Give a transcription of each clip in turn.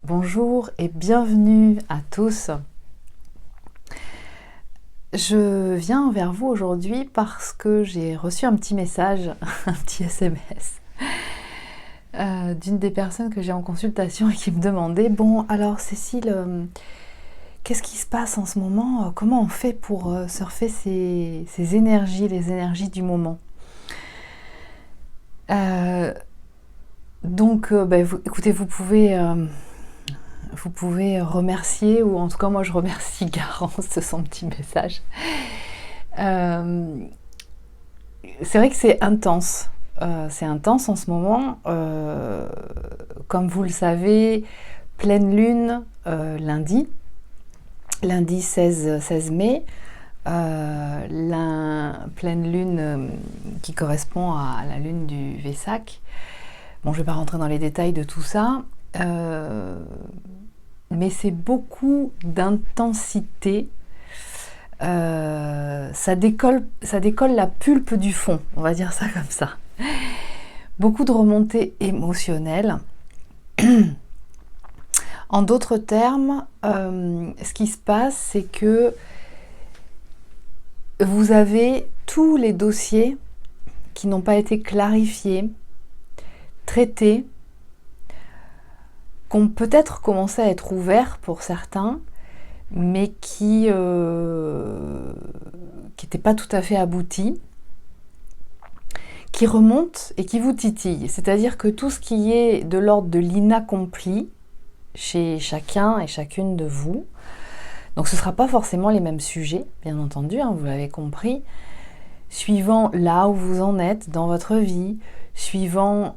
Bonjour et bienvenue à tous. Je viens vers vous aujourd'hui parce que j'ai reçu un petit message, un petit SMS d'une des personnes que j'ai en consultation et qui me demandait « Bon, alors Cécile, qu'est-ce qui se passe en ce moment? Comment on fait pour surfer ces énergies, les énergies du moment ?» Écoutez, vous pouvez remercier, ou en tout cas moi je remercie Garance de son petit message. C'est vrai que c'est intense. C'est intense en ce moment. Comme vous le savez, pleine lune lundi 16 mai. Pleine lune qui correspond à la lune du Vesak. Bon, je ne vais pas rentrer dans les détails de tout ça. Mais c'est beaucoup d'intensité. Ça décolle la pulpe du fond, on va dire ça comme ça. Beaucoup de remontées émotionnelles. En d'autres termes, ce qui se passe, c'est que vous avez tous les dossiers qui n'ont pas été clarifiés, traités, qui ont peut-être commencé à être ouverts pour certains, mais qui n'étaient pas tout à fait aboutis, qui remontent et qui vous titillent. C'est-à-dire que tout ce qui est de l'ordre de l'inaccompli chez chacun et chacune de vous, donc ce ne sera pas forcément les mêmes sujets, bien entendu, hein, vous l'avez compris, suivant là où vous en êtes dans votre vie, suivant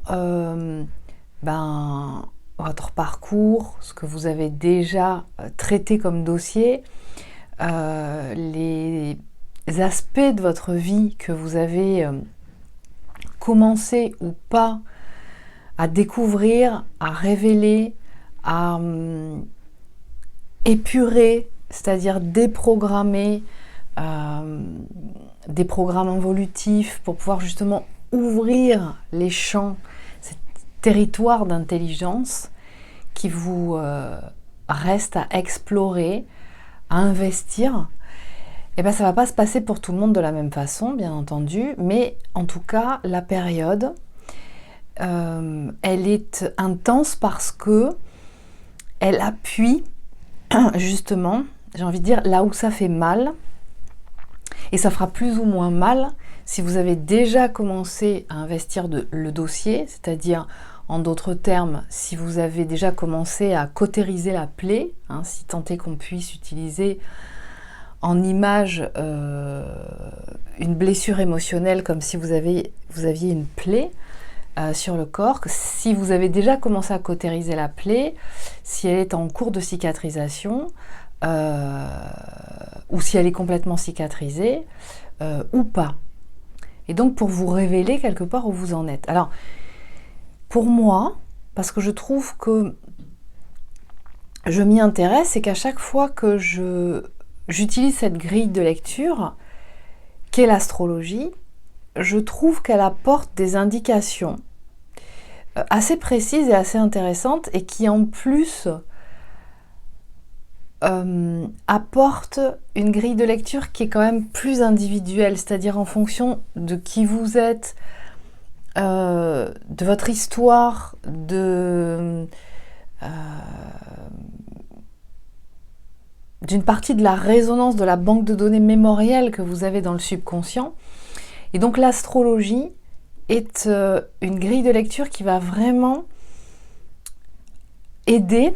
votre parcours, ce que vous avez déjà traité comme dossier, les aspects de votre vie que vous avez commencé ou pas à découvrir, à révéler, à épurer, c'est-à-dire déprogrammer des programmes involutifs pour pouvoir justement ouvrir les champs, ces territoires d'intelligence qui vous restent à explorer, à investir. Et bien ça ne va pas se passer pour tout le monde de la même façon, bien entendu, mais en tout cas, la période, elle est intense parce que elle appuie justement, j'ai envie de dire, là où ça fait mal, et ça fera plus ou moins mal si vous avez déjà commencé à investir le dossier, c'est-à-dire, en d'autres termes, si vous avez déjà commencé à cautériser la plaie, hein, si tant est qu'on puisse utiliser en image une blessure émotionnelle comme si vous aviez une plaie sur le corps, si vous avez déjà commencé à cautériser la plaie, si elle est en cours de cicatrisation, ou si elle est complètement cicatrisée, ou pas. Et donc pour vous révéler quelque part où vous en êtes. Alors, pour moi, parce que je trouve que je m'y intéresse, c'est qu'à chaque fois que j'utilise cette grille de lecture, qu'est l'astrologie, je trouve qu'elle apporte des indications assez précises et assez intéressantes et qui en plus apporte une grille de lecture qui est quand même plus individuelle, c'est-à-dire en fonction de qui vous êtes, de votre histoire, d'une partie de la résonance de la banque de données mémorielle que vous avez dans le subconscient. Et donc l'astrologie est une grille de lecture qui va vraiment aider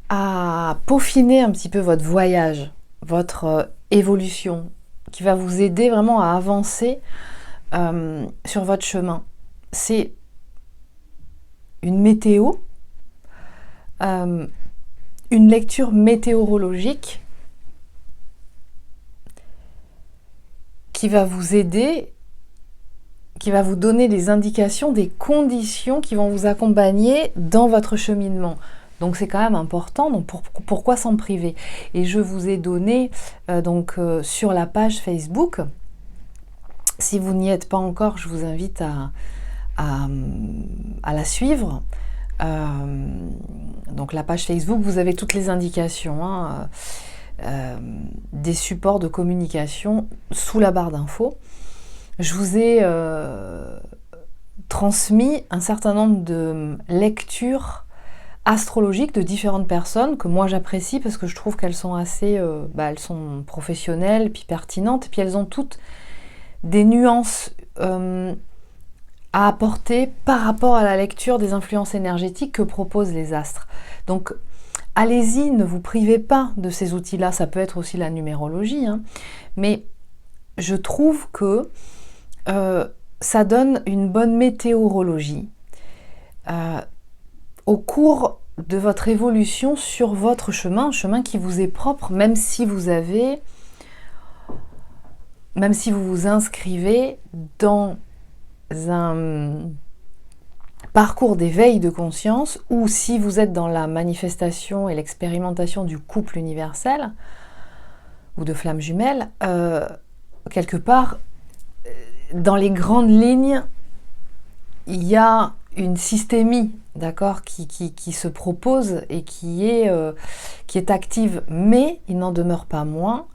à peaufiner un petit peu votre voyage, votre évolution, qui va vous aider vraiment à avancer sur votre chemin. C'est une météo, une lecture météorologique qui va vous aider, qui va vous donner des indications, des conditions qui vont vous accompagner dans votre cheminement. Donc c'est quand même important, donc pourquoi s'en priver? Et je vous ai donné sur la page Facebook, si vous n'y êtes pas encore, je vous invite à la suivre, Donc la page Facebook, vous avez toutes les indications des supports de communication sous la barre d'infos. Je vous ai transmis un certain nombre de lectures astrologiques de différentes personnes que moi j'apprécie parce que je trouve qu'elles sont assez elles sont professionnelles, puis pertinentes, puis elles ont toutes des nuances à apporter par rapport à la lecture des influences énergétiques que proposent les astres. Donc allez-y, ne vous privez pas de ces outils-là, ça peut être aussi la numérologie, mais je trouve que ça donne une bonne météorologie au cours de votre évolution sur votre chemin, un chemin qui vous est propre, même si vous vous inscrivez dans un parcours d'éveil de conscience, ou si vous êtes dans la manifestation et l'expérimentation du couple universel ou de flammes jumelles, quelque part, dans les grandes lignes, il y a une systémie, d'accord, qui se propose et qui est active, mais il n'en demeure pas moins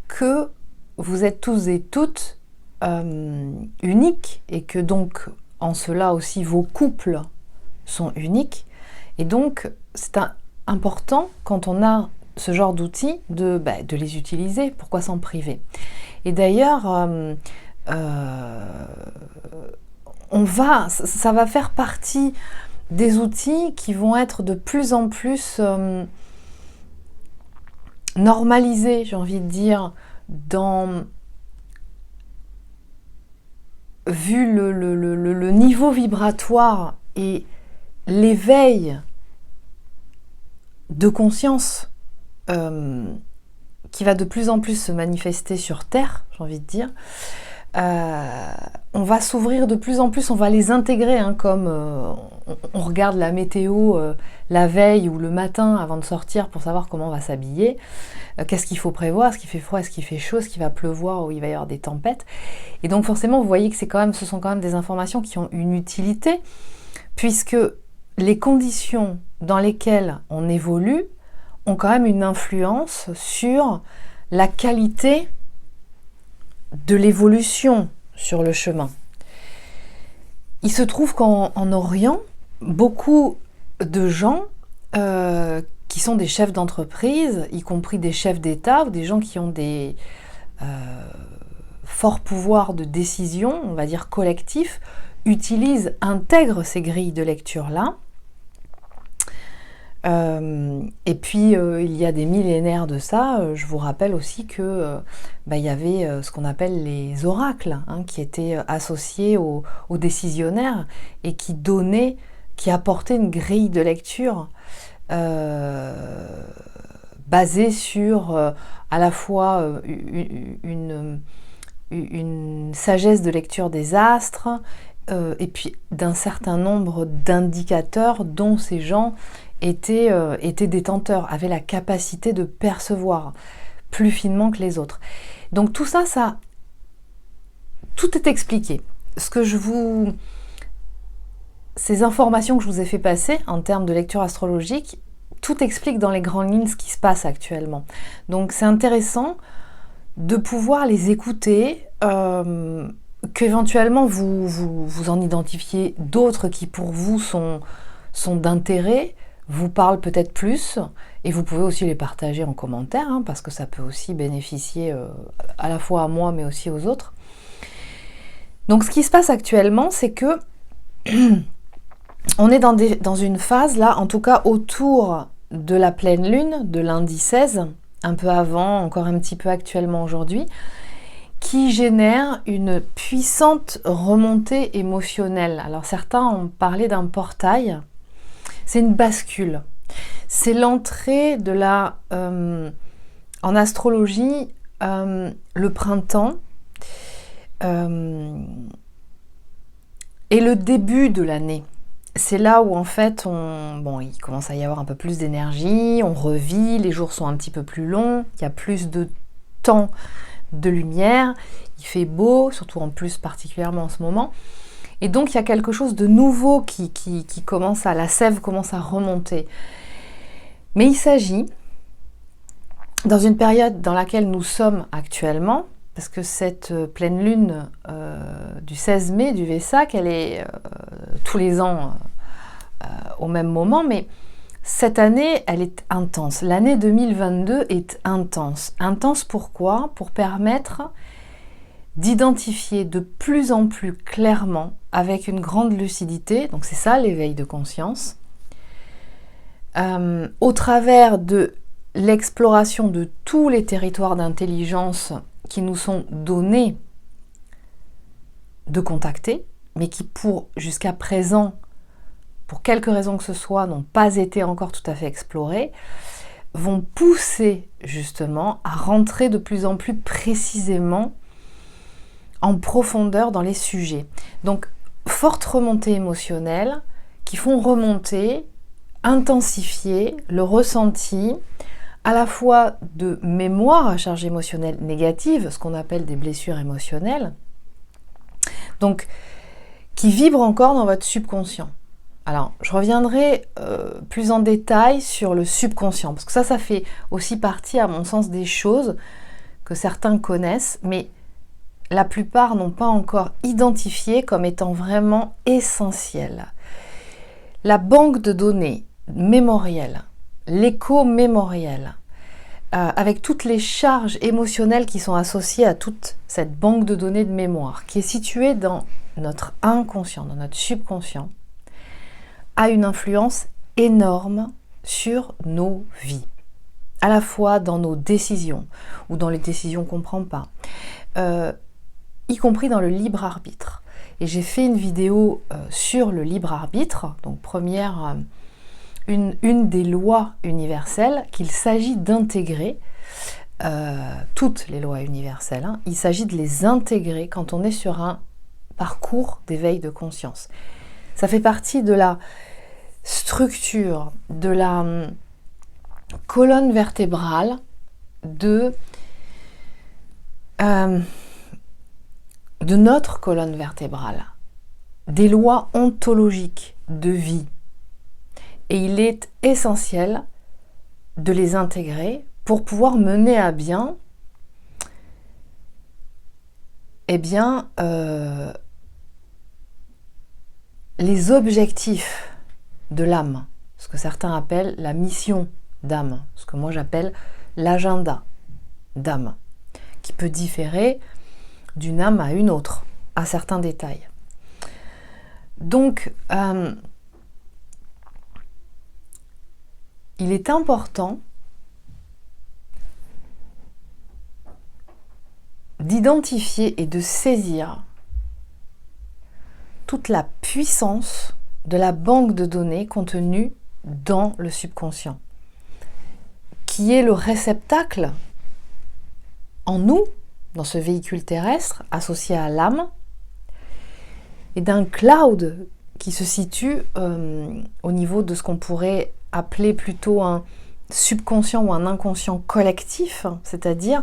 que vous êtes tous et toutes uniques, et que donc en cela aussi vos couples sont uniques, et donc c'est important quand on a ce genre d'outils de les utiliser. Pourquoi s'en priver? Et d'ailleurs ça va faire partie des outils qui vont être de plus en plus normalisés, j'ai envie de dire, vu le niveau vibratoire et l'éveil de conscience qui va de plus en plus se manifester sur Terre, j'ai envie de dire, on va s'ouvrir de plus en plus, on va les intégrer, comme on regarde la météo la veille ou le matin avant de sortir pour savoir comment on va s'habiller, qu'est-ce qu'il faut prévoir, est-ce qu'il fait froid, est-ce qu'il fait chaud, est-ce qu'il va pleuvoir ou il va y avoir des tempêtes. Et donc forcément vous voyez que ce sont quand même des informations qui ont une utilité, puisque les conditions dans lesquelles on évolue ont quand même une influence sur la qualité de l'évolution sur le chemin. Il se trouve qu'en Orient, beaucoup de gens qui sont des chefs d'entreprise, y compris des chefs d'État ou des gens qui ont des forts pouvoirs de décision, on va dire collectifs, intègrent ces grilles de lecture-là. Et puis il y a des millénaires de ça, je vous rappelle aussi que il y avait ce qu'on appelle les oracles, qui étaient associés aux décisionnaires et qui apportaient une grille de lecture basée sur à la fois une sagesse de lecture des astres, et puis d'un certain nombre d'indicateurs dont ces gens étaient détenteurs, avaient la capacité de percevoir plus finement que les autres. Donc tout ça, tout est expliqué. Ces informations que je vous ai fait passer en termes de lecture astrologique, tout explique dans les grandes lignes ce qui se passe actuellement. Donc c'est intéressant de pouvoir les écouter, qu'éventuellement vous en identifiez d'autres qui pour vous sont d'intérêt, vous parlent peut-être plus, et vous pouvez aussi les partager en commentaire, parce que ça peut aussi bénéficier à la fois à moi mais aussi aux autres. Donc ce qui se passe actuellement, c'est que on est dans une phase là, en tout cas autour de la pleine lune de lundi 16, un peu avant, encore un petit peu actuellement aujourd'hui, qui génère une puissante remontée émotionnelle. Alors certains ont parlé d'un portail. C'est une bascule. C'est l'entrée de en astrologie, le printemps et le début de l'année. C'est là où en fait, il commence à y avoir un peu plus d'énergie, on revit, les jours sont un petit peu plus longs, il y a plus de temps de lumière, il fait beau, surtout en plus particulièrement en ce moment. Et donc il y a quelque chose de nouveau qui commence la sève commence à remonter. Mais il s'agit, dans une période dans laquelle nous sommes actuellement, parce que cette pleine lune du 16 mai du Vesak, elle est tous les ans au même moment, mais cette année, elle est intense. L'année 2022 est intense. Intense pourquoi? Pour permettre d'identifier de plus en plus clairement, avec une grande lucidité, donc c'est ça l'éveil de conscience, au travers de l'exploration de tous les territoires d'intelligence qui nous sont donnés de contacter, mais qui jusqu'à présent, pour quelque raison que ce soit, n'ont pas été encore tout à fait explorés, vont pousser justement à rentrer de plus en plus précisément en profondeur dans les sujets. Donc, fortes remontées émotionnelles qui font remonter, intensifier le ressenti à la fois de mémoire à charge émotionnelle négative, ce qu'on appelle des blessures émotionnelles, donc qui vibrent encore dans votre subconscient. Alors, je reviendrai plus en détail sur le subconscient, parce que ça fait aussi partie, à mon sens, des choses que certains connaissent, mais la plupart n'ont pas encore identifié comme étant vraiment essentielles. La banque de données mémorielle, l'écho-mémoriel, avec toutes les charges émotionnelles qui sont associées à toute cette banque de données de mémoire, qui est située dans notre inconscient, dans notre subconscient, a une influence énorme sur nos vies, à la fois dans nos décisions, ou dans les décisions qu'on ne prend pas, y compris dans le libre arbitre. Et j'ai fait une vidéo sur le libre arbitre, donc première, une des lois universelles qu'il s'agit d'intégrer, toutes les lois universelles, hein, il s'agit de les intégrer quand on est sur un parcours d'éveil de conscience. Ça fait partie de la structure, de la colonne vertébrale de notre colonne vertébrale, des lois ontologiques de vie. Et il est essentiel de les intégrer pour pouvoir mener à bien, les objectifs de l'âme, ce que certains appellent la mission d'âme, ce que moi j'appelle l'agenda d'âme, qui peut différer d'une âme à une autre, à certains détails. Donc, il est important d'identifier et de saisir toute la puissance de la banque de données contenue dans le subconscient, qui est le réceptacle en nous, dans ce véhicule terrestre associé à l'âme, et d'un cloud qui se situe au niveau de ce qu'on pourrait appeler plutôt un subconscient ou un inconscient collectif, c'est-à-dire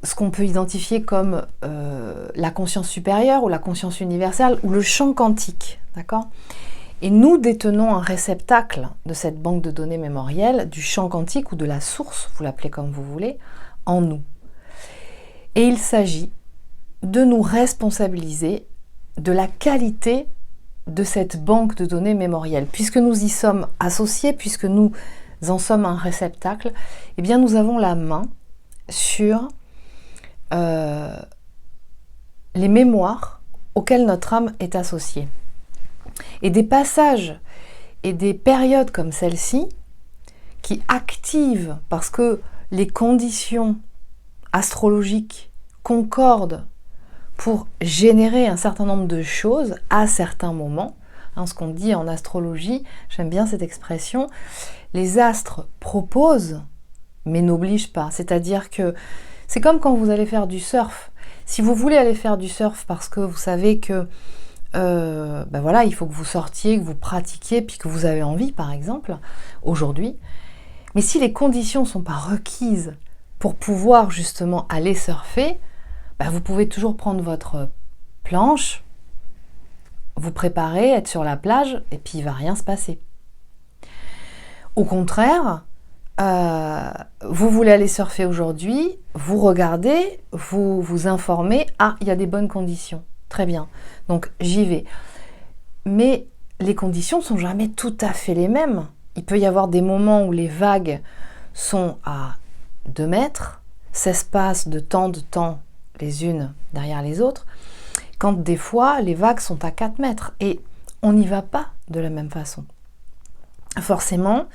ce qu'on peut identifier comme la conscience supérieure ou la conscience universelle ou le champ quantique, d'accord ? Et nous détenons un réceptacle de cette banque de données mémorielle, du champ quantique ou de la source, vous l'appelez comme vous voulez, en nous. Et il s'agit de nous responsabiliser de la qualité de cette banque de données mémorielle. Puisque nous y sommes associés, puisque nous en sommes un réceptacle, eh bien nous avons la main sur les mémoires auxquelles notre âme est associée. Et des passages et des périodes comme celle-ci, qui activent, parce que les conditions astrologiques concordent pour générer un certain nombre de choses à certains moments, hein, ce qu'on dit en astrologie, j'aime bien cette expression, les astres proposent, mais n'obligent pas. C'est-à-dire que c'est comme quand vous allez faire du surf. Si vous voulez aller faire du surf parce que vous savez que voilà, il faut que vous sortiez, que vous pratiquiez, puis que vous avez envie, par exemple, aujourd'hui. Mais si les conditions ne sont pas requises pour pouvoir justement aller surfer, vous pouvez toujours prendre votre planche, vous préparer, être sur la plage, et puis il va rien se passer. Au contraire, vous voulez aller surfer aujourd'hui, vous regardez, vous vous informez, ah, il y a des bonnes conditions, très bien, donc j'y vais. Mais les conditions ne sont jamais tout à fait les mêmes. Il peut y avoir des moments où les vagues sont à 2 mètres, s'espacent de tant les unes derrière les autres, quand des fois les vagues sont à 4 mètres et on n'y va pas de la même façon. Forcément,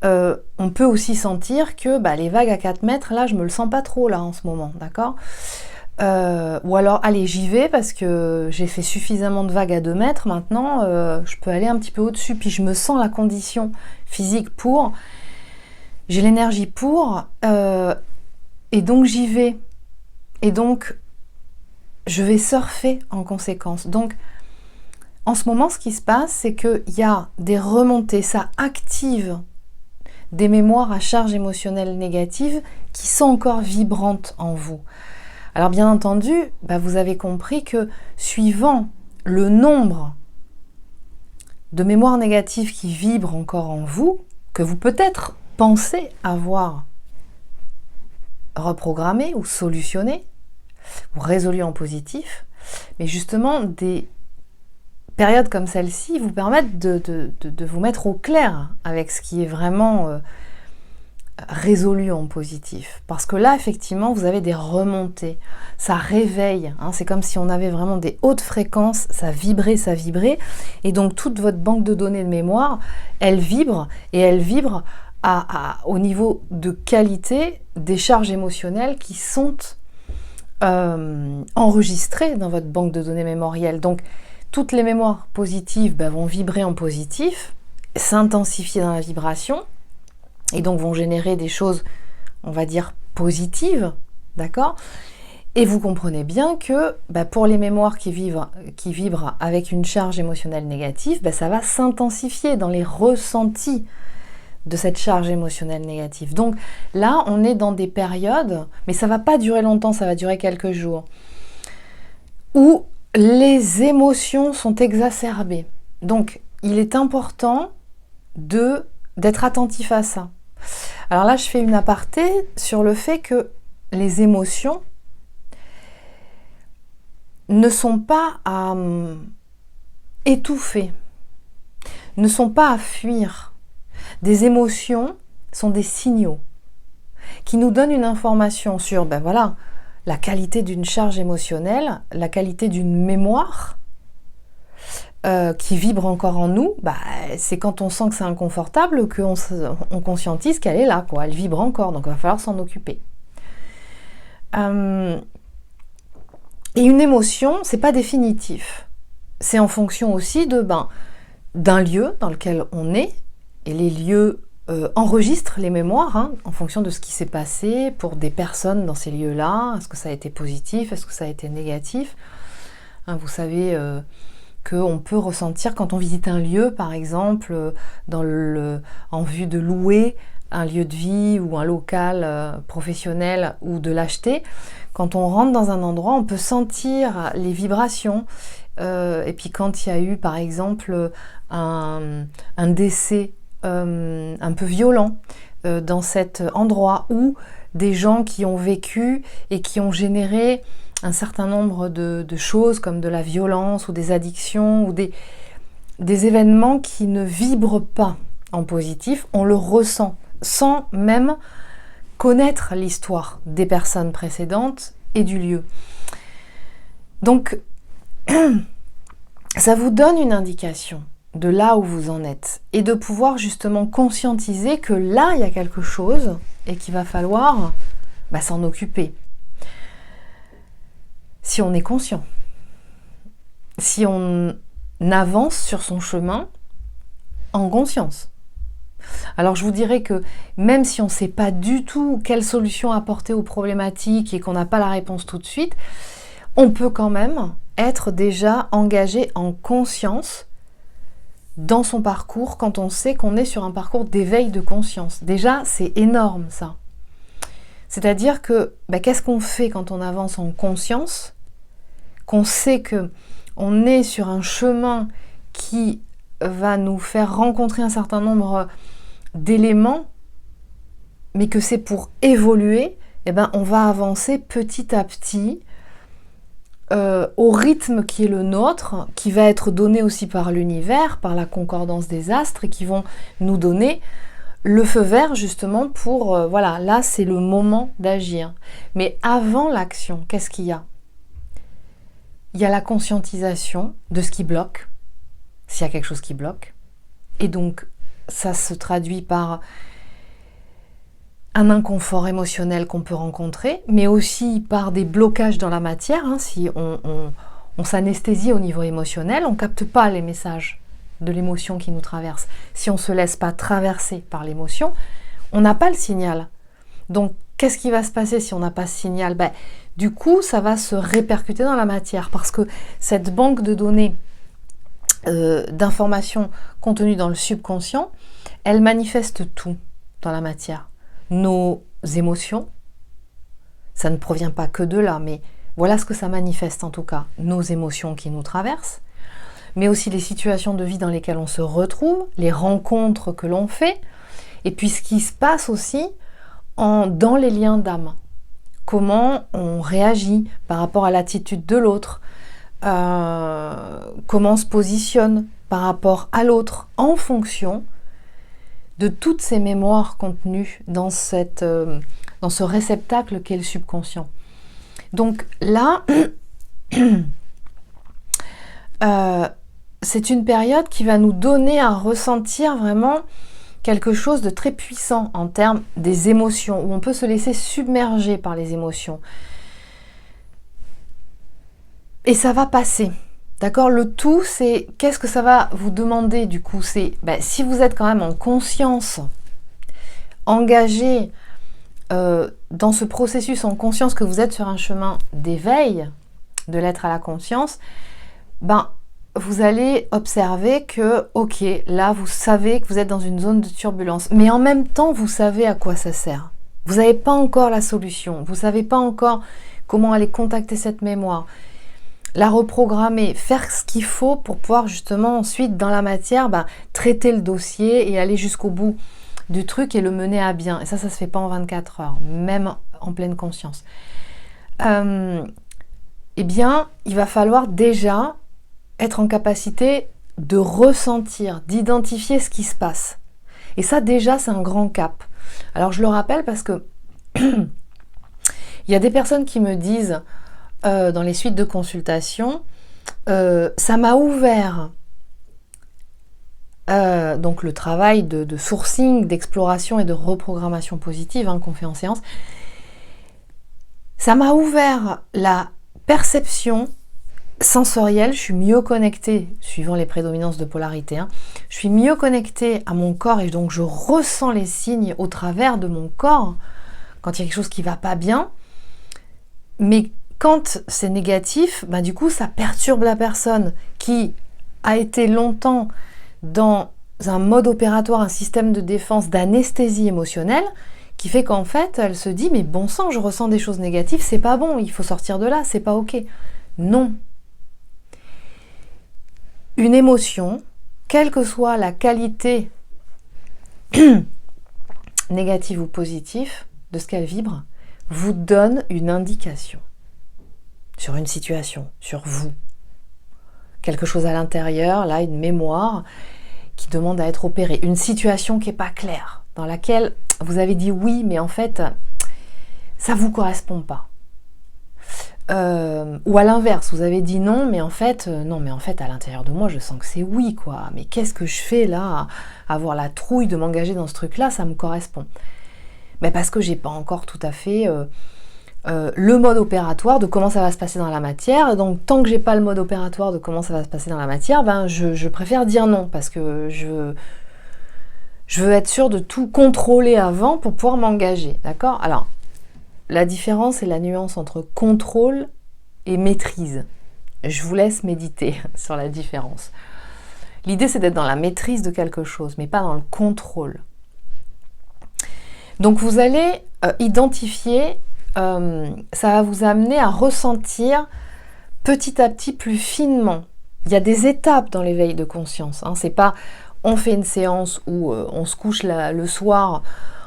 on peut aussi sentir que les vagues à 4 mètres, là je me le sens pas trop là en ce moment, d'accord ? Ou alors allez, j'y vais parce que j'ai fait suffisamment de vagues à 2 mètres, maintenant je peux aller un petit peu au-dessus, puis je me sens la condition physique pour, j'ai l'énergie pour, et donc j'y vais. Et donc, je vais surfer en conséquence. Donc, en ce moment, ce qui se passe, c'est qu'il y a des remontées, ça active des mémoires à charge émotionnelle négative qui sont encore vibrantes en vous. Alors, bien entendu, vous avez compris que suivant le nombre de mémoires négatives qui vibrent encore en vous, que vous peut-être pensez avoir reprogrammé ou solutionné, ou résolu en positif, mais justement des périodes comme celle-ci vous permettent de vous mettre au clair avec ce qui est vraiment résolu en positif. Parce que là, effectivement, vous avez des remontées, ça réveille, c'est comme si on avait vraiment des hautes fréquences, ça vibrait, et donc toute votre banque de données de mémoire, elle vibre, et elle vibre au niveau de qualité des charges émotionnelles qui sont enregistrées dans votre banque de données mémorielle. Donc, toutes les mémoires positives vont vibrer en positif, s'intensifier dans la vibration, et donc vont générer des choses, on va dire, positives, d'accord ? Et vous comprenez bien que pour les mémoires qui vibrent avec une charge émotionnelle négative, ça va s'intensifier dans les ressentis de cette charge émotionnelle négative. Donc là, on est dans des périodes, mais ça ne va pas durer longtemps, ça va durer quelques jours, où les émotions sont exacerbées. Donc, il est important d'être attentif à ça. Alors là, je fais une aparté sur le fait que les émotions ne sont pas à étouffer, ne sont pas à fuir. Des émotions sont des signaux qui nous donnent une information sur la qualité d'une charge émotionnelle, la qualité d'une mémoire qui vibre encore en nous. C'est quand on sent que c'est inconfortable qu'on conscientise qu'elle est là, elle vibre encore, donc il va falloir s'en occuper. Et une émotion, c'est pas définitif. C'est en fonction aussi d'un lieu dans lequel on est, et les lieux enregistrent les mémoires en fonction de ce qui s'est passé pour des personnes dans ces lieux-là. Est-ce que ça a été positif? Est-ce que ça a été négatif? Vous savez qu'on peut ressentir quand on visite un lieu, par exemple, en vue de louer un lieu de vie ou un local professionnel ou de l'acheter. Quand on rentre dans un endroit, on peut sentir les vibrations. Et puis quand il y a eu, par exemple, un décès un peu violent dans cet endroit, ou des gens qui ont vécu et qui ont généré un certain nombre de choses comme de la violence ou des addictions ou des événements qui ne vibrent pas en positif, on le ressent sans même connaître l'histoire des personnes précédentes et du lieu. Donc, ça vous donne une indication de là où vous en êtes et de pouvoir justement conscientiser que là, il y a quelque chose et qu'il va falloir s'en occuper. Si on est conscient, si on avance sur son chemin en conscience. Alors je vous dirais que même si on ne sait pas du tout quelle solution apporter aux problématiques et qu'on n'a pas la réponse tout de suite, on peut quand même être déjà engagé en conscience dans son parcours quand on sait qu'on est sur un parcours d'éveil de conscience. Déjà, c'est énorme ça. C'est-à-dire que qu'est-ce qu'on fait quand on avance en conscience, qu'on sait que on est sur un chemin qui va nous faire rencontrer un certain nombre d'éléments, mais que c'est pour évoluer, eh ben, on va avancer petit à petit au rythme qui est le nôtre, qui va être donné aussi par l'univers, par la concordance des astres, et qui vont nous donner le feu vert justement pour, voilà, là c'est le moment d'agir. Mais avant l'action, qu'est-ce qu'il y a? Il y a la conscientisation de ce qui bloque, s'il y a quelque chose qui bloque. Et donc, ça se traduit par un inconfort émotionnel qu'on peut rencontrer, mais aussi par des blocages dans la matière. Si on s'anesthésie au niveau émotionnel, on ne capte pas les messages de l'émotion qui nous traverse. Si on ne se laisse pas traverser par l'émotion, on n'a pas le signal. Donc, qu'est-ce qui va se passer si on n'a pas ce signal? Du coup, ça va se répercuter dans la matière, parce que cette banque de données d'informations contenues dans le subconscient, elle manifeste tout dans la matière. Nos émotions, ça ne provient pas que de là, mais voilà ce que ça manifeste en tout cas, nos émotions qui nous traversent, mais aussi les situations de vie dans lesquelles on se retrouve, les rencontres que l'on fait, et puis ce qui se passe aussi dans les liens d'âme. Comment on réagit par rapport à l'attitude de l'autre, comment on se positionne par rapport à l'autre en fonction de toutes ces mémoires contenues dans ce réceptacle qu'est le subconscient. Donc là, c'est une période qui va nous donner à ressentir vraiment quelque chose de très puissant en termes des émotions, où on peut se laisser submerger par les émotions. Et ça va passer. D'accord? Le tout, c'est qu'est-ce que ça va vous demander du coup? C'est si vous êtes quand même en conscience, engagé dans ce processus, en conscience que vous êtes sur un chemin d'éveil, de l'être à la conscience, vous allez observer que, ok, là vous savez que vous êtes dans une zone de turbulence, mais en même temps vous savez à quoi ça sert. Vous n'avez pas encore la solution, vous ne savez pas encore comment aller contacter cette mémoire, la reprogrammer, faire ce qu'il faut pour pouvoir justement ensuite dans la matière traiter le dossier et aller jusqu'au bout du truc et le mener à bien. Et ça se fait pas en 24 heures, même en pleine conscience. Eh bien, il va falloir déjà être en capacité de ressentir, d'identifier ce qui se passe. Et ça déjà, c'est un grand cap. Alors je le rappelle parce que il y a des personnes qui me disent dans les suites de consultation, ça m'a ouvert donc le travail de sourcing, d'exploration et de reprogrammation positive qu'on fait en séance, ça m'a ouvert la perception sensorielle, je suis mieux connectée, suivant les prédominances de polarité, je suis mieux connectée à mon corps et donc je ressens les signes au travers de mon corps quand il y a quelque chose qui ne va pas bien, mais quand c'est négatif, du coup ça perturbe la personne qui a été longtemps dans un mode opératoire, un système de défense d'anesthésie émotionnelle, qui fait qu'en fait elle se dit mais bon sang, je ressens des choses négatives, c'est pas bon, il faut sortir de là, c'est pas ok. Non. Une émotion, quelle que soit la qualité négative ou positive de ce qu'elle vibre, vous donne une indication sur une situation, sur vous. Quelque chose à l'intérieur, là, une mémoire qui demande à être opérée. Une situation qui n'est pas claire, dans laquelle vous avez dit oui, mais en fait, ça ne vous correspond pas. Ou à l'inverse, vous avez dit non, mais en fait, à l'intérieur de moi, je sens que c'est oui, quoi. Mais qu'est-ce que je fais là, à avoir la trouille de m'engager dans ce truc-là, ça me correspond. Mais parce que j'ai pas encore tout à fait le mode opératoire de comment ça va se passer dans la matière. Donc, tant que j'ai pas le mode opératoire de comment ça va se passer dans la matière, je préfère dire non, parce que je veux être sûre de tout contrôler avant pour pouvoir m'engager. D'accord? Alors, la différence et la nuance entre contrôle et maîtrise. Je vous laisse méditer sur la différence. L'idée, c'est d'être dans la maîtrise de quelque chose, mais pas dans le contrôle. Donc, vous allez identifier, ça va vous amener à ressentir petit à petit, plus finement. Il y a des étapes dans l'éveil de conscience. C'est pas on fait une séance où on se couche le soir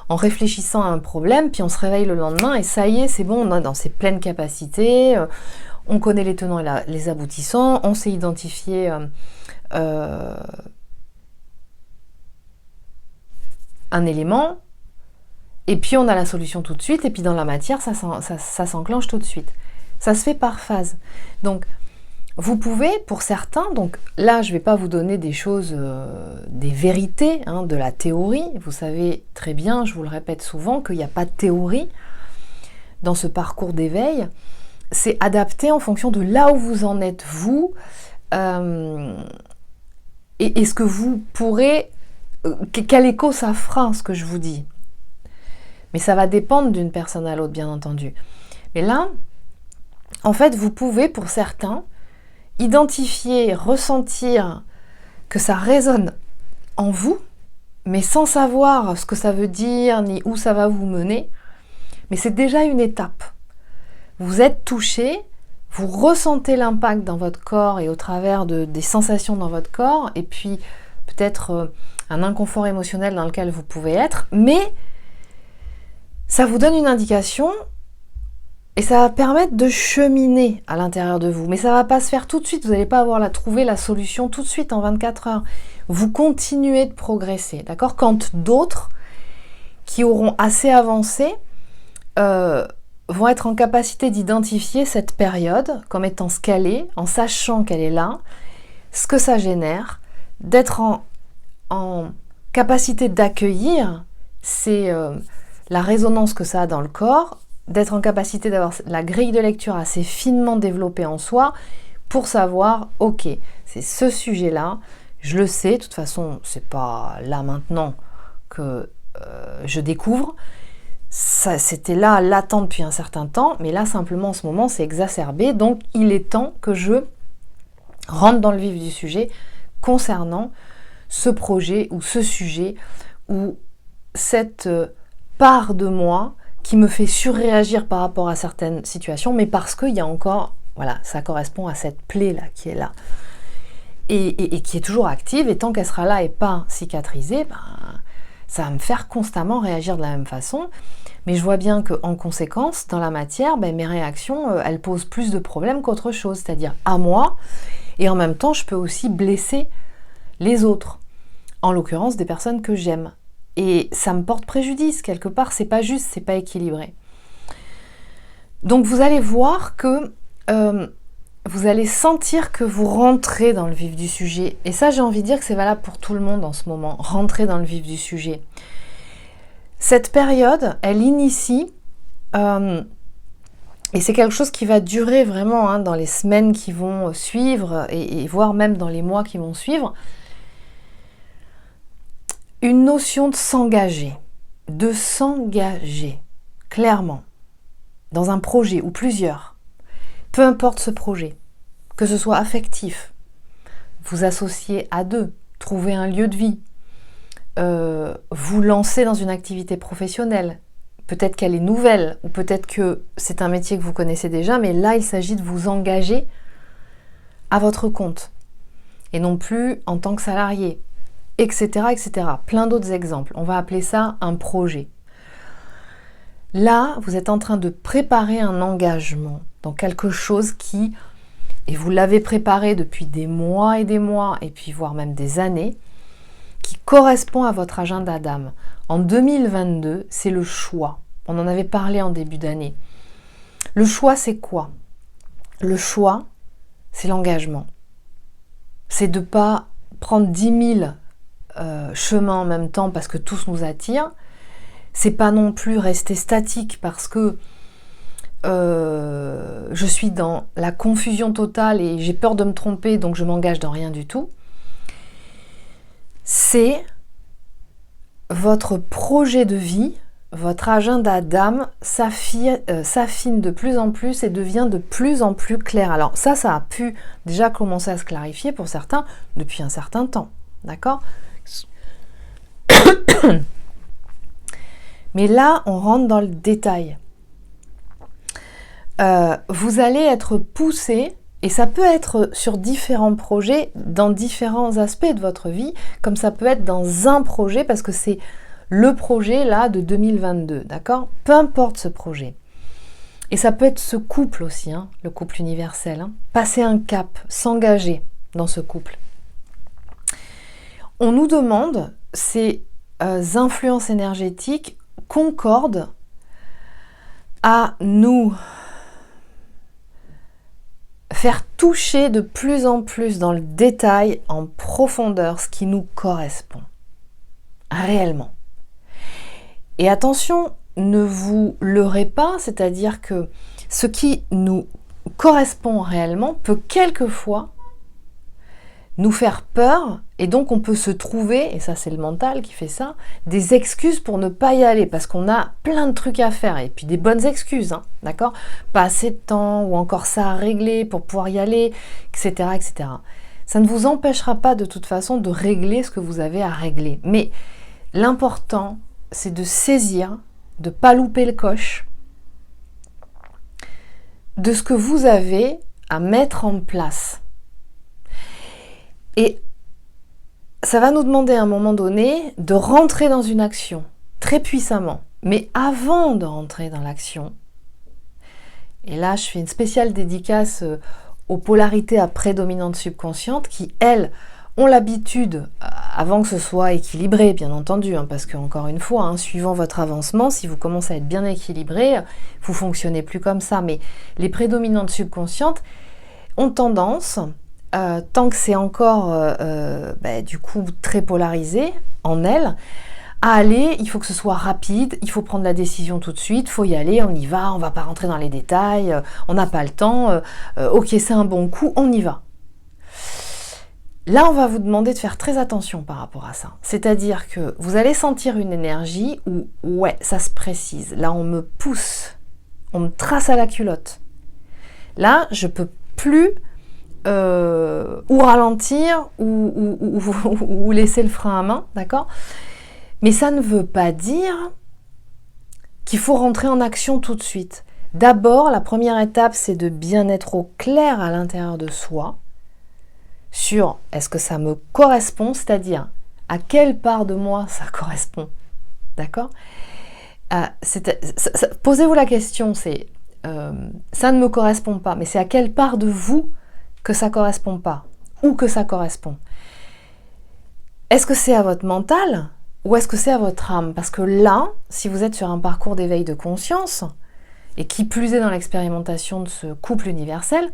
en réfléchissant à un problème, puis on se réveille le lendemain et ça y est, c'est bon, on est dans ses pleines capacités, on connaît les tenants et les aboutissants, on sait identifier un élément, et puis on a la solution tout de suite, et puis dans la matière, ça s'enclenche tout de suite. Ça se fait par phase. Donc, vous pouvez, pour certains, donc là, je ne vais pas vous donner des choses, des vérités, de la théorie. Vous savez très bien, je vous le répète souvent, qu'il n'y a pas de théorie dans ce parcours d'éveil. C'est adapté en fonction de là où vous en êtes, vous, et ce que vous pourrez, quel écho ça fera, ce que je vous dis. Mais ça va dépendre d'une personne à l'autre, bien entendu. Mais là, en fait, vous pouvez, pour certains, identifier, ressentir que ça résonne en vous, mais sans savoir ce que ça veut dire, ni où ça va vous mener. Mais c'est déjà une étape. Vous êtes touché, vous ressentez l'impact dans votre corps et au travers des sensations dans votre corps, et puis peut-être un inconfort émotionnel dans lequel vous pouvez être, mais ça vous donne une indication et ça va permettre de cheminer à l'intérieur de vous. Mais ça ne va pas se faire tout de suite, vous n'allez pas trouver la solution tout de suite en 24 heures. Vous continuez de progresser, d'accord ? Quand d'autres qui auront assez avancé vont être en capacité d'identifier cette période comme étant ce qu'elle est, en sachant qu'elle est là, ce que ça génère, d'être en capacité d'accueillir la résonance que ça a dans le corps, d'être en capacité d'avoir la grille de lecture assez finement développée en soi pour savoir, ok, c'est ce sujet-là, je le sais, de toute façon, c'est pas là maintenant que je découvre, ça, c'était là latent depuis un certain temps, mais là simplement en ce moment c'est exacerbé, donc il est temps que je rentre dans le vif du sujet concernant ce projet ou ce sujet ou cette part de moi qui me fait surréagir par rapport à certaines situations, mais parce qu'il y a encore, voilà, ça correspond à cette plaie-là qui est là. Et qui est toujours active, et tant qu'elle sera là et pas cicatrisée, ça va me faire constamment réagir de la même façon. Mais je vois bien qu'en conséquence, dans la matière, mes réactions, elles posent plus de problèmes qu'autre chose, c'est-à-dire à moi, et en même temps, je peux aussi blesser les autres, en l'occurrence des personnes que j'aime. Et ça me porte préjudice, quelque part, c'est pas juste, c'est pas équilibré. Donc vous allez voir que vous allez sentir que vous rentrez dans le vif du sujet. Et ça, j'ai envie de dire que c'est valable pour tout le monde en ce moment, rentrer dans le vif du sujet. Cette période, elle initie, et c'est quelque chose qui va durer vraiment dans les semaines qui vont suivre, et voire même dans les mois qui vont suivre, une notion de s'engager, clairement, dans un projet ou plusieurs, peu importe ce projet, que ce soit affectif, vous associer à deux, trouver un lieu de vie, vous lancer dans une activité professionnelle, peut-être qu'elle est nouvelle, ou peut-être que c'est un métier que vous connaissez déjà, mais là il s'agit de vous engager à votre compte, et non plus en tant que salarié, etc., etc. Plein d'autres exemples. On va appeler ça un projet. Là, vous êtes en train de préparer un engagement dans quelque chose qui, et vous l'avez préparé depuis des mois, et puis voire même des années, qui correspond à votre agenda d'âme. En 2022, c'est le choix. On en avait parlé en début d'année. Le choix, c'est quoi ? Le choix, c'est l'engagement. C'est de ne pas prendre 10 000 chemins en même temps parce que tous nous attirent. C'est pas non plus rester statique parce que je suis dans la confusion totale et j'ai peur de me tromper, donc je m'engage dans rien du tout. C'est votre projet de vie, votre agenda d'âme s'affine de plus en plus et devient de plus en plus clair. Alors ça a pu déjà commencer à se clarifier pour certains depuis un certain temps, d'accord ? Mais là, on rentre dans le détail. Vous allez être poussé Et ça peut être sur différents projets, dans différents aspects de votre vie, comme ça peut être dans un projet, parce que c'est le projet là de 2022, d'accord? Peu importe ce projet. Et ça peut être ce couple aussi, hein, le couple universel. Hein. Passer un cap, s'engager dans ce couple. On nous demande, ces influences énergétiques concordent à nous faire toucher de plus en plus dans le détail, en profondeur, ce qui nous correspond. Réellement. Et attention, ne vous leurrez pas, c'est-à-dire que ce qui nous correspond réellement peut quelquefois nous faire peur, et donc on peut se trouver, et ça c'est le mental qui fait ça, des excuses pour ne pas y aller, parce qu'on a plein de trucs à faire, et puis des bonnes excuses, hein, d'accord? Pas assez de temps, ou encore ça à régler pour pouvoir y aller, etc., etc. Ça ne vous empêchera pas de toute façon de régler ce que vous avez à régler. Mais l'important, c'est de saisir, de ne pas louper le coche, de ce que vous avez à mettre en place. Et ça va nous demander à un moment donné de rentrer dans une action très puissamment. Mais avant de rentrer dans l'action, et là je fais une spéciale dédicace aux polarités à prédominante subconsciente qui, elles, ont l'habitude, avant que ce soit équilibré, bien entendu, hein, parce que encore une fois, hein, suivant votre avancement, si vous commencez à être bien équilibré, vous fonctionnez plus comme ça. Mais les prédominantes subconscientes ont tendance, tant que c'est encore du coup très polarisé en elles, à aller, il faut que ce soit rapide, il faut prendre la décision tout de suite, il faut y aller, on y va, on va pas rentrer dans les détails, on n'a pas le temps, ok c'est un bon coup, on y va. Là, on va vous demander de faire très attention par rapport à ça. C'est-à-dire que vous allez sentir une énergie où, ouais, ça se précise. Là, on me pousse, on me trace à la culotte. Là, je peux plus ou ralentir ou laisser le frein à main, d'accord? Mais ça ne veut pas dire qu'il faut rentrer en action tout de suite. D'abord, la première étape, c'est de bien être au clair à l'intérieur de soi sur est-ce que ça me correspond, c'est-à-dire à quelle part de moi ça correspond, d'accord? Posez-vous la question, c'est ça ne me correspond pas, mais c'est à quelle part de vous que ça correspond pas, ou que ça correspond? Est-ce que c'est à votre mental ou est-ce que c'est à votre âme? Parce que là, si vous êtes sur un parcours d'éveil de conscience, et qui plus est dans l'expérimentation de ce couple universel,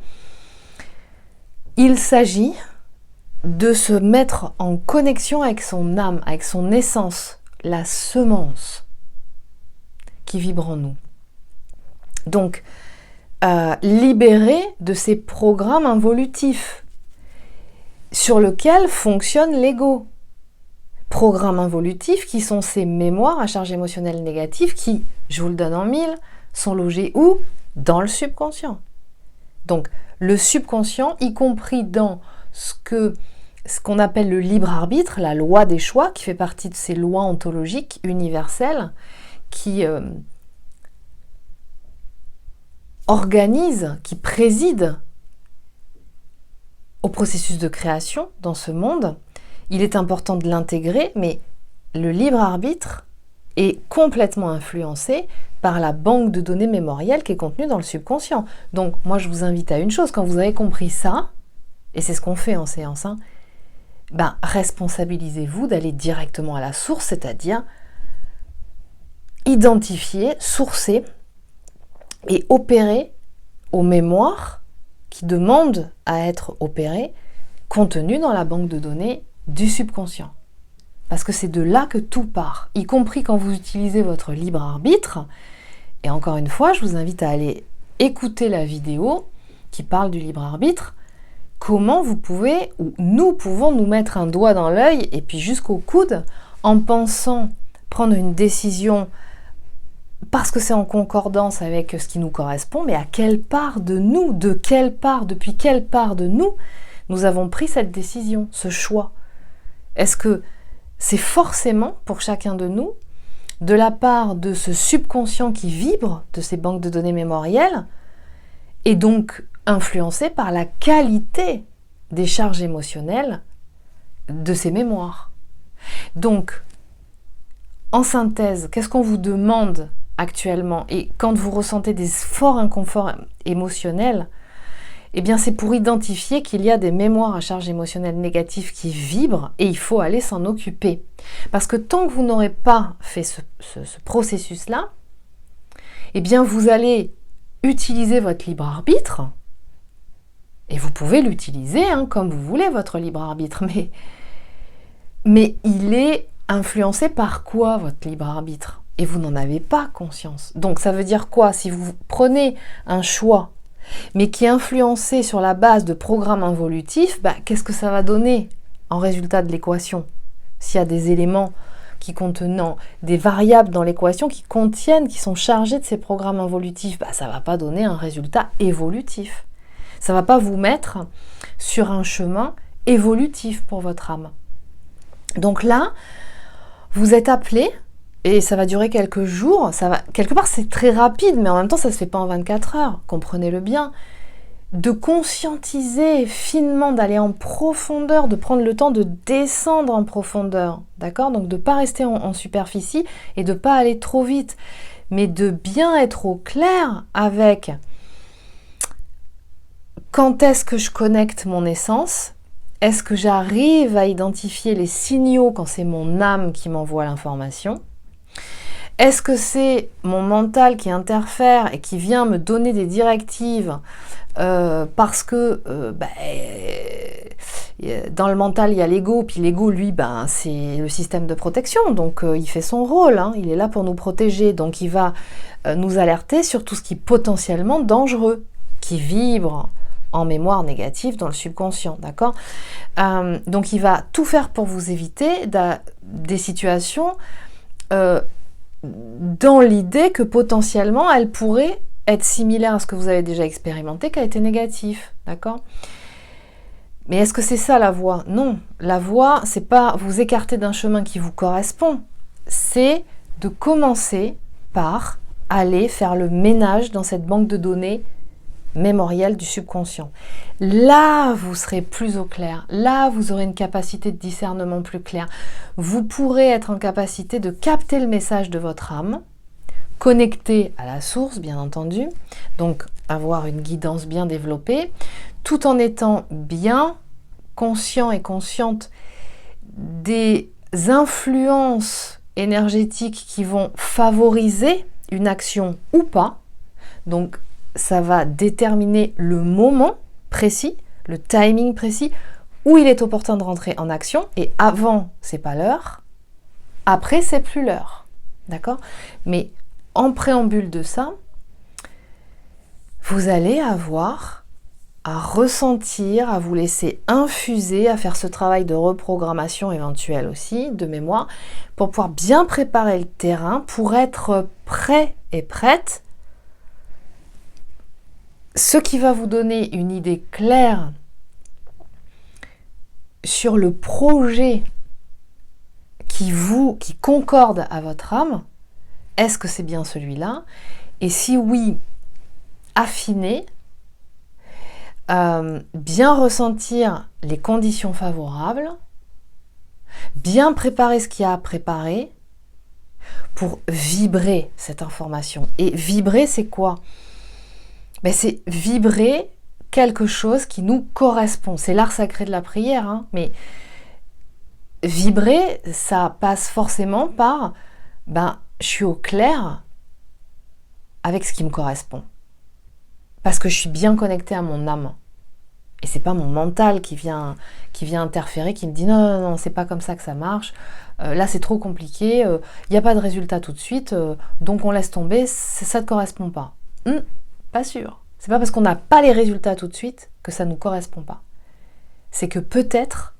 il s'agit de se mettre en connexion avec son âme, avec son essence, la semence qui vibre en nous. Donc, libérer de ces programmes involutifs sur lesquels fonctionne l'ego. Programmes involutifs qui sont ces mémoires à charge émotionnelle négative qui, je vous le donne en mille, sont logés où? Dans le subconscient. Donc, le subconscient, y compris dans ce qu'on appelle le libre arbitre, la loi des choix, qui fait partie de ces lois ontologiques universelles, qui organise, qui préside au processus de création dans ce monde. Il est important de l'intégrer, mais le libre arbitre est complètement influencé par la banque de données mémorielles qui est contenue dans le subconscient. Donc moi je vous invite à une chose, quand vous avez compris ça, et c'est ce qu'on fait en séance, hein, responsabilisez-vous d'aller directement à la source, c'est-à-dire identifier, sourcer et opérer aux mémoires qui demandent à être opérées, contenues dans la banque de données du subconscient. Parce que c'est de là que tout part, y compris quand vous utilisez votre libre arbitre. Et encore une fois, je vous invite à aller écouter la vidéo qui parle du libre arbitre. Comment vous pouvez, ou nous pouvons nous mettre un doigt dans l'œil et puis jusqu'au coude en pensant prendre une décision parce que c'est en concordance avec ce qui nous correspond, mais à quelle part de nous, de quelle part, depuis quelle part de nous, nous avons pris cette décision, ce choix? Est-ce que c'est forcément pour chacun de nous, de la part de ce subconscient qui vibre, de ces banques de données mémorielles, et donc influencé par la qualité des charges émotionnelles de ces mémoires. Donc, en synthèse, qu'est-ce qu'on vous demande actuellement? Et quand vous ressentez des forts inconforts émotionnels, eh bien c'est pour identifier qu'il y a des mémoires à charge émotionnelle négative qui vibrent et il faut aller s'en occuper. Parce que tant que vous n'aurez pas fait ce processus-là, eh bien vous allez utiliser votre libre arbitre, et vous pouvez l'utiliser comme vous voulez, votre libre arbitre, mais il est influencé par quoi, votre libre arbitre? Et vous n'en avez pas conscience. Donc ça veut dire quoi? Si vous prenez un choix, mais qui est influencé sur la base de programmes involutifs, qu'est-ce que ça va donner en résultat de l'équation? S'il y a des éléments qui contenant des variables dans l'équation qui sont chargées de ces programmes involutifs, ça ne va pas donner un résultat évolutif. Ça ne va pas vous mettre sur un chemin évolutif pour votre âme. Donc là, vous êtes appelé, et ça va durer quelques jours, quelque part c'est très rapide, mais en même temps ça ne se fait pas en 24 heures, comprenez-le bien, de conscientiser finement, d'aller en profondeur, de prendre le temps de descendre en profondeur, d'accord? Donc de ne pas rester en superficie et de ne pas aller trop vite, mais de bien être au clair avec quand est-ce que je connecte mon essence. Est-ce que j'arrive à identifier les signaux quand c'est mon âme qui m'envoie l'information? Est-ce que c'est mon mental qui interfère et qui vient me donner des directives parce que dans le mental il y a l'ego, puis l'ego lui c'est le système de protection, donc il fait son rôle, il est là pour nous protéger, donc il va nous alerter sur tout ce qui est potentiellement dangereux, qui vibre en mémoire négative dans le subconscient, d'accord? Donc il va tout faire pour vous éviter des situations dans l'idée que potentiellement elles pourraient être similaires à ce que vous avez déjà expérimenté, qui a été négatif, d'accord? Mais est-ce que c'est ça la voie? Non, la voie, c'est pas vous écarter d'un chemin qui vous correspond, c'est de commencer par aller faire le ménage dans cette banque de données mémorielle du subconscient. Là, vous serez plus au clair. Là, vous aurez une capacité de discernement plus claire. Vous pourrez être en capacité de capter le message de votre âme, connecté à la source, bien entendu, donc avoir une guidance bien développée, tout en étant bien conscient et consciente des influences énergétiques qui vont favoriser une action ou pas. Donc, ça va déterminer le moment précis, le timing précis, où il est opportun de rentrer en action. Et avant, c'est pas l'heure. Après, c'est plus l'heure. D'accord? Mais en préambule de ça, vous allez avoir à ressentir, à vous laisser infuser, à faire ce travail de reprogrammation éventuelle aussi, de mémoire, pour pouvoir bien préparer le terrain, pour être prêt et prête. Ce qui va vous donner une idée claire sur le projet qui concorde à votre âme. Est-ce que c'est bien celui-là? Et si oui, affinez, bien ressentir les conditions favorables, bien préparer ce qu'il y a à préparer pour vibrer cette information. Et vibrer, c'est quoi? C'est vibrer quelque chose qui nous correspond. C'est l'art sacré de la prière, mais vibrer, ça passe forcément par je suis au clair avec ce qui me correspond. Parce que je suis bien connectée à mon âme. Et c'est pas mon mental qui vient interférer, qui me dit non, c'est pas comme ça que ça marche. Là, c'est trop compliqué. Il n'y a pas de résultat tout de suite. Donc, on laisse tomber. Ça ne te correspond pas. Pas sûr. C'est pas parce qu'on n'a pas les résultats tout de suite que ça ne nous correspond pas. C'est que peut-être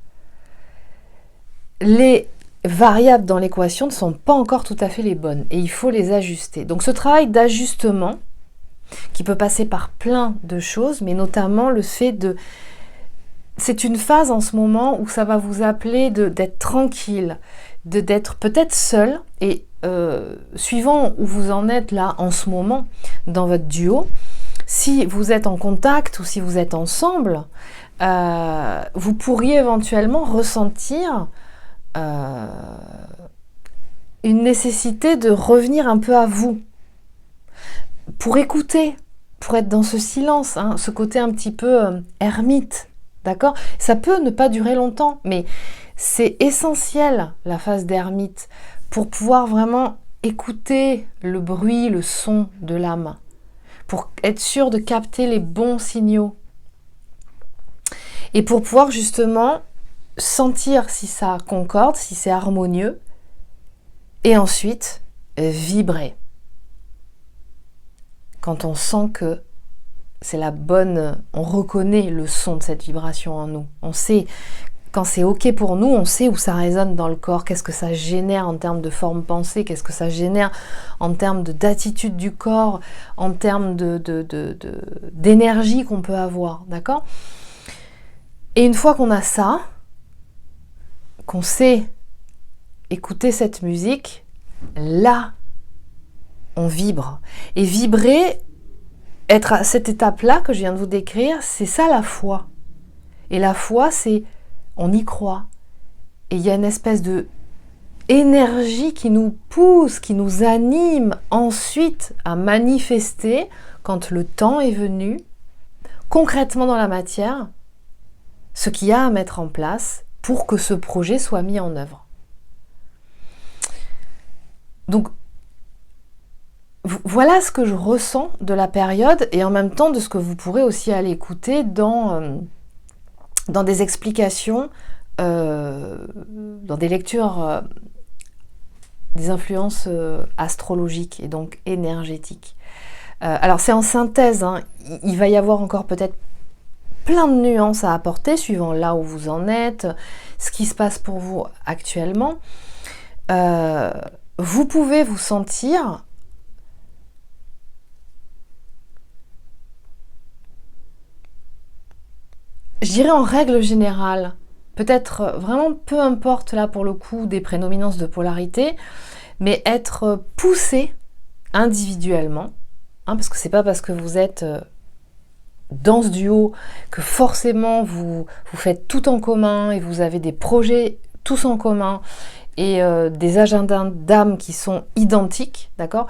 les variables dans l'équation ne sont pas encore tout à fait les bonnes et il faut les ajuster. Donc ce travail d'ajustement qui peut passer par plein de choses, mais notamment le fait de... C'est une phase en ce moment où ça va vous appeler d'être tranquille, d'être peut-être seul et suivant où vous en êtes là en ce moment dans votre duo, si vous êtes en contact ou si vous êtes ensemble, vous pourriez éventuellement ressentir une nécessité de revenir un peu à vous, pour écouter, pour être dans ce silence, hein, ce côté un petit peu ermite, d'accord? Ça peut ne pas durer longtemps, mais c'est essentiel, la phase d'ermite, pour pouvoir vraiment écouter le bruit, le son de l'âme, pour être sûr de capter les bons signaux, et pour pouvoir justement sentir si ça concorde, si c'est harmonieux, et ensuite vibrer. Quand on sent que c'est la bonne, on reconnaît le son de cette vibration en nous. On sait, quand c'est ok pour nous, on sait où ça résonne dans le corps, qu'est-ce que ça génère en termes de forme pensée, qu'est-ce que ça génère en termes d'attitude du corps, en termes d'énergie qu'on peut avoir, d'accord? Et une fois qu'on a ça, qu'on sait écouter cette musique, là, on vibre. Et vibrer, être à cette étape-là que je viens de vous décrire, c'est ça la foi. Et la foi, c'est, on y croit. Et il y a une espèce de énergie qui nous pousse, qui nous anime ensuite à manifester, quand le temps est venu, concrètement dans la matière, ce qu'il y a à mettre en place pour que ce projet soit mis en œuvre. Donc, voilà ce que je ressens de la période et en même temps de ce que vous pourrez aussi aller écouter dans des explications, dans des lectures, des influences astrologiques et donc énergétiques. Alors c'est en synthèse, hein, il va y avoir encore peut-être plein de nuances à apporter suivant là où vous en êtes, ce qui se passe pour vous actuellement. Vous pouvez vous sentir je dirais en règle générale, peut-être vraiment peu importe là pour le coup des prédominances de polarité, mais être poussé individuellement, hein, parce que c'est pas parce que vous êtes dans ce duo que forcément vous faites tout en commun et vous avez des projets tous en commun et des agendas d'âme qui sont identiques, d'accord?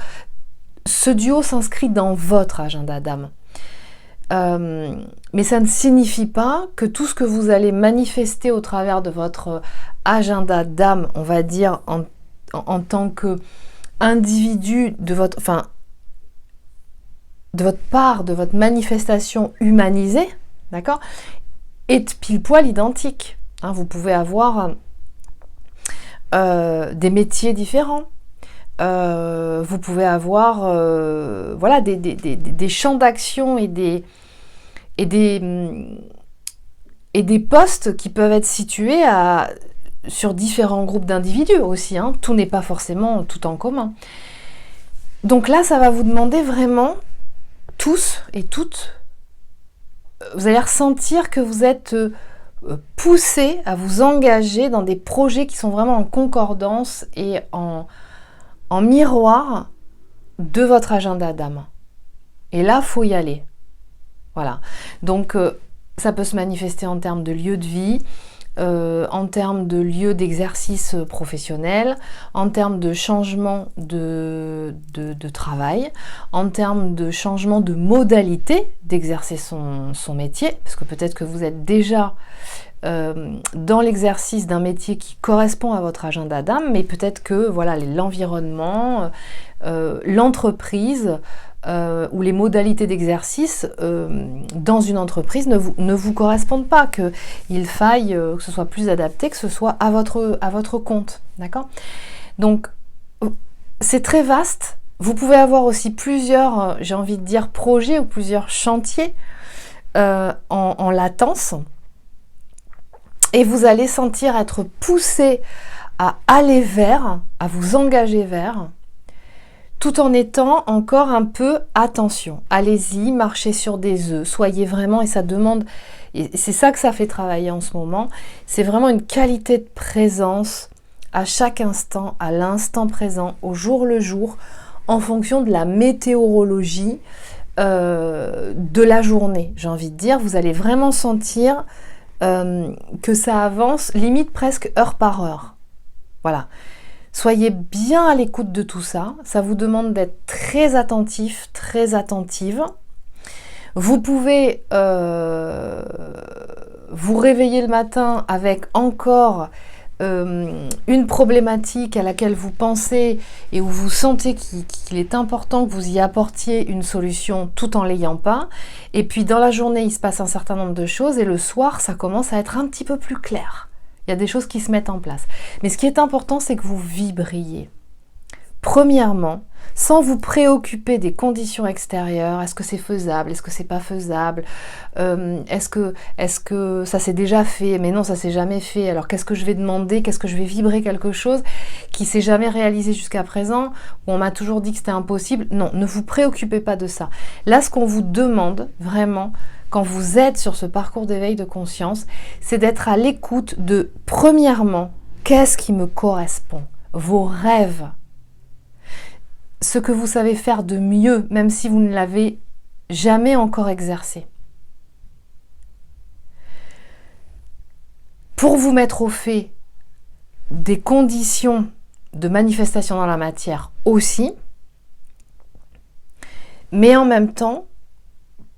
Ce duo s'inscrit dans votre agenda d'âme. Mais ça ne signifie pas que tout ce que vous allez manifester au travers de votre agenda d'âme, on va dire en tant que individu de votre, enfin, de votre part, de votre manifestation humanisée, d'accord, est pile poil identique. Hein, vous pouvez avoir des métiers différents. Vous pouvez avoir voilà, des champs d'action et des postes qui peuvent être situés sur différents groupes d'individus aussi. Hein. Tout n'est pas forcément tout en commun. Donc là, ça va vous demander vraiment, tous et toutes, vous allez ressentir que vous êtes poussés à vous engager dans des projets qui sont vraiment en concordance et en miroir de votre agenda d'âme. Et là, il faut y aller. Voilà. Donc, ça peut se manifester en termes de lieu de vie, en termes de lieu d'exercice professionnel, en termes de changement de travail, en termes de changement de modalité d'exercer son métier, parce que peut-être que vous êtes déjà dans l'exercice d'un métier qui correspond à votre agenda d'âme, mais peut-être que voilà, l'environnement, l'entreprise ou les modalités d'exercice dans une entreprise ne vous correspondent pas, qu'il faille que ce soit plus adapté, que ce soit à votre compte, d'accord? Donc c'est très vaste. Vous pouvez avoir aussi plusieurs, j'ai envie de dire, projets ou plusieurs chantiers en latence. Et vous allez sentir être poussé à aller vers, à vous engager vers, tout en étant encore un peu attention. Allez-y, marchez sur des œufs, soyez vraiment, et ça demande, et c'est ça que ça fait travailler en ce moment, c'est vraiment une qualité de présence à chaque instant, à l'instant présent, au jour le jour, en fonction de la météorologie de la journée, j'ai envie de dire. Vous allez vraiment sentir que ça avance limite presque heure par heure. Voilà. Soyez bien à l'écoute de tout ça. Ça vous demande d'être très attentif, très attentive. Vous pouvez vous réveiller le matin avec encore une problématique à laquelle vous pensez et où vous sentez qu'il est important que vous y apportiez une solution tout en l'ayant pas. Et puis dans la journée, il se passe un certain nombre de choses et le soir, ça commence à être un petit peu plus clair. Il y a des choses qui se mettent en place. Mais ce qui est important, c'est que vous vibriez. Premièrement, sans vous préoccuper des conditions extérieures, est-ce que c'est faisable, est-ce que c'est pas faisable, est-ce que ça s'est déjà fait, mais non, ça s'est jamais fait, alors qu'est-ce que je vais demander, qu'est-ce que je vais vibrer quelque chose qui s'est jamais réalisé jusqu'à présent, où on m'a toujours dit que c'était impossible. Non, ne vous préoccupez pas de ça. Là, ce qu'on vous demande vraiment, quand vous êtes sur ce parcours d'éveil de conscience, c'est d'être à l'écoute de, premièrement, qu'est-ce qui me correspond, vos rêves, ce que vous savez faire de mieux, même si vous ne l'avez jamais encore exercé. Pour vous mettre au fait des conditions de manifestation dans la matière aussi, mais en même temps,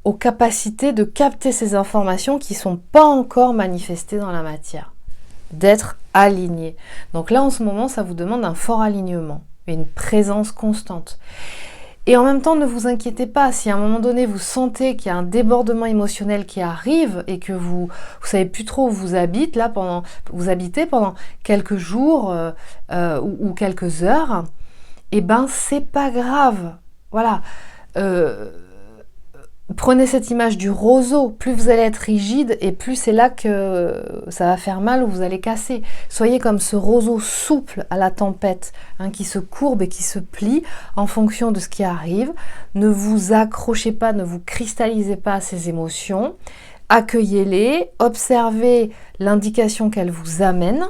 aux capacités de capter ces informations qui ne sont pas encore manifestées dans la matière, d'être aligné. Donc là, en ce moment, ça vous demande un fort alignement, une présence constante. Et en même temps, ne vous inquiétez pas, si à un moment donné, vous sentez qu'il y a un débordement émotionnel qui arrive et que vous savez plus trop où vous habitez, là, vous habitez pendant quelques jours ou quelques heures, eh ben, c'est pas grave. Voilà. Prenez cette image du roseau, plus vous allez être rigide et plus c'est là que ça va faire mal ou vous allez casser. Soyez comme ce roseau souple à la tempête, qui se courbe et qui se plie en fonction de ce qui arrive. Ne vous accrochez pas, ne vous cristallisez pas à ces émotions. Accueillez-les, observez l'indication qu'elles vous amènent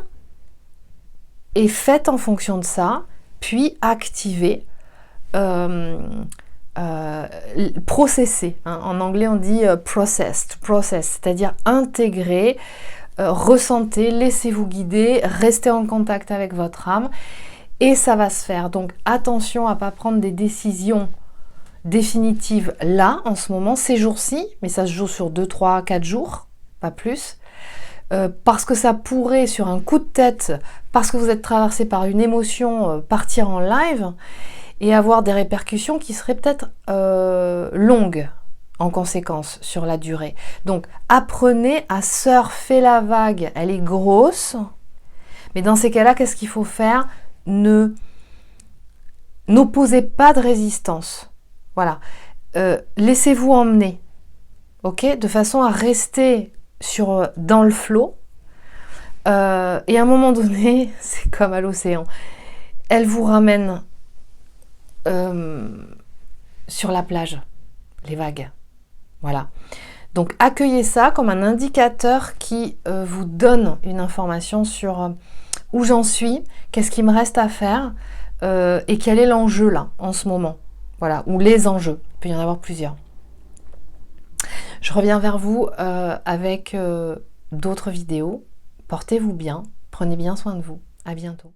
et faites en fonction de ça, puis activez. Processer, en anglais on dit process, c'est-à-dire intégrer, ressentez, laissez-vous guider, restez en contact avec votre âme et ça va se faire. Donc attention à ne pas prendre des décisions définitives là, en ce moment, ces jours-ci, mais ça se joue sur 2, 3, 4 jours, pas plus, parce que ça pourrait, sur un coup de tête, parce que vous êtes traversé par une émotion, partir en live et avoir des répercussions qui seraient peut-être longues en conséquence sur la durée. Donc apprenez à surfer la vague, elle est grosse, mais dans ces cas-là, qu'est-ce qu'il faut faire? N'opposez pas de résistance. Voilà. Laissez-vous emmener, ok, de façon à rester dans le flot. Et à un moment donné, c'est comme à l'océan, elle vous ramène sur la plage, les vagues. Voilà. Donc accueillez ça comme un indicateur qui vous donne une information sur où j'en suis, qu'est-ce qui me reste à faire et quel est l'enjeu là, en ce moment. Voilà, ou les enjeux. Il peut y en avoir plusieurs. Je reviens vers vous avec d'autres vidéos. Portez-vous bien, prenez bien soin de vous. À bientôt.